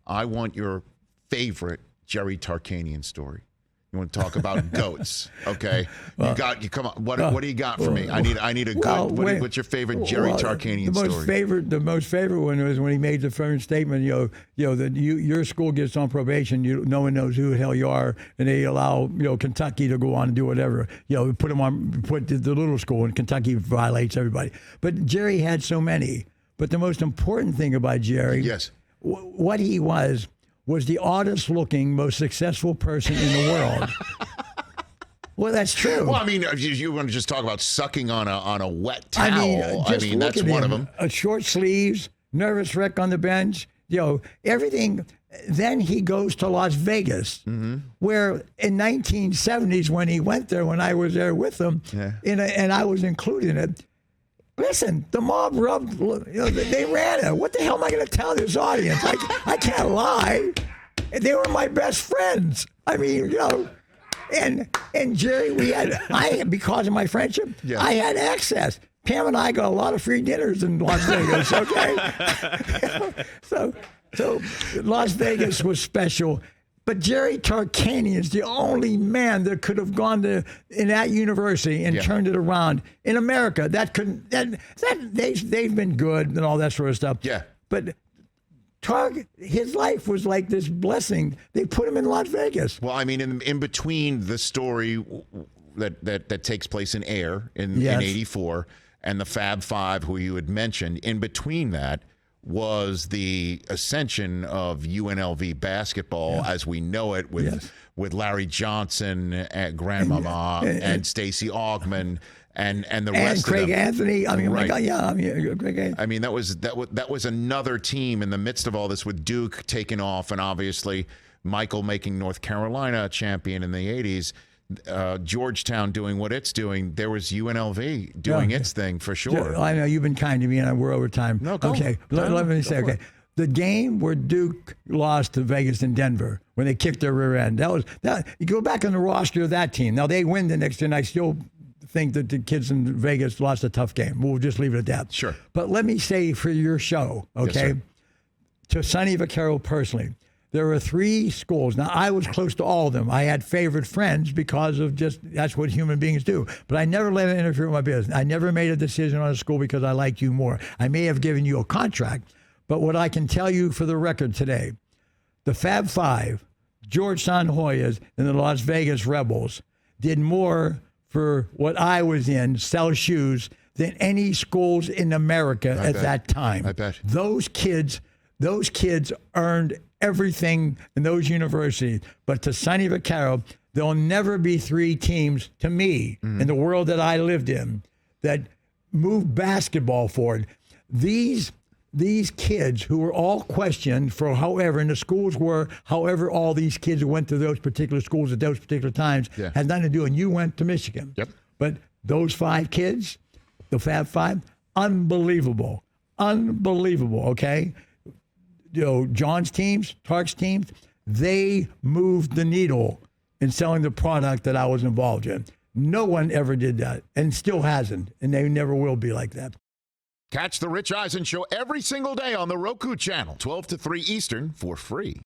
I want your favorite Jerry Tarkanian story. You want to talk about goats, okay? You come on. What do you got for me? I need a good. What's your favorite Jerry Tarkanian story? The most favorite one was when he made the first statement. That your school gets on probation. No one knows who the hell you are, and they allow Kentucky to go on and do whatever. Put the little school, and Kentucky violates everybody. But Jerry had so many. But the most important thing about Jerry, yes, what he was the oddest-looking, most successful person in the world. Well, that's true. Well, I mean, you want to just talk about sucking on a wet towel. I mean that's one of them. Short sleeves, nervous wreck on the bench, everything. Then he goes to Las Vegas, where in 1970s when he went there, when I was there with him, and I was included in it. Listen, the mob rubbed, they ran it. What the hell am I going to tell this audience? I can't lie. They were my best friends. I mean, and Jerry, because of my friendship, I had access. Pam and I got a lot of free dinners in Las Vegas, okay? So Las Vegas was special. But Jerry Tarkanian is the only man that could have gone in that university and turned it around in America. They've been good and all that sort of stuff. Yeah. But Tark, his life was like this blessing. They put him in Las Vegas. Well, I mean, in between the story that takes place in Air in '84 and the Fab Five, who you had mentioned, in between that was the ascension of UNLV basketball as we know it with Larry Johnson and Grandmama and Stacey Augmon and the rest Craig of them. Anthony. I mean, right. Oh my God, Craig Anthony. I mean, that was another team in the midst of all this with Duke taking off and obviously Michael making North Carolina a champion in the 80s. Georgetown doing what it's doing. There was UNLV doing its thing for sure. I know you've been kind to me, and we're over time. No, go. Okay, let me say. Okay, the game where Duke lost to Vegas and Denver when they kicked their rear end. That you go back on the roster of that team. Now they win the next year, and I still think that the kids in Vegas lost a tough game. We'll just leave it at that. Sure. But let me say for your show, okay, to Sonny Vaccaro personally. There were 3 schools. Now, I was close to all of them. I had favorite friends because of that's what human beings do. But I never let it interfere with my business. I never made a decision on a school because I liked you more. I may have given you a contract, but what I can tell you for the record today, the Fab Five, Georgetown Hoyas, and the Las Vegas Rebels did more for what I was in, sell shoes, than any schools in America at that time. I bet. Those kids earned everything in those universities. But to Sonny Vaccaro, there'll never be 3 teams, to me, in the world that I lived in, that moved basketball forward. These kids who were all questioned for however, and the schools were however all these kids who went to those particular schools at those particular times had nothing to do. And you went to Michigan. Yep. But those 5 kids, the Fab Five, unbelievable, okay? John's teams, Tark's teams, they moved the needle in selling the product that I was involved in. No one ever did that and still hasn't, and they never will be like that. Catch the Rich Eisen Show every single day on the Roku channel, 12 to 3 Eastern, for free.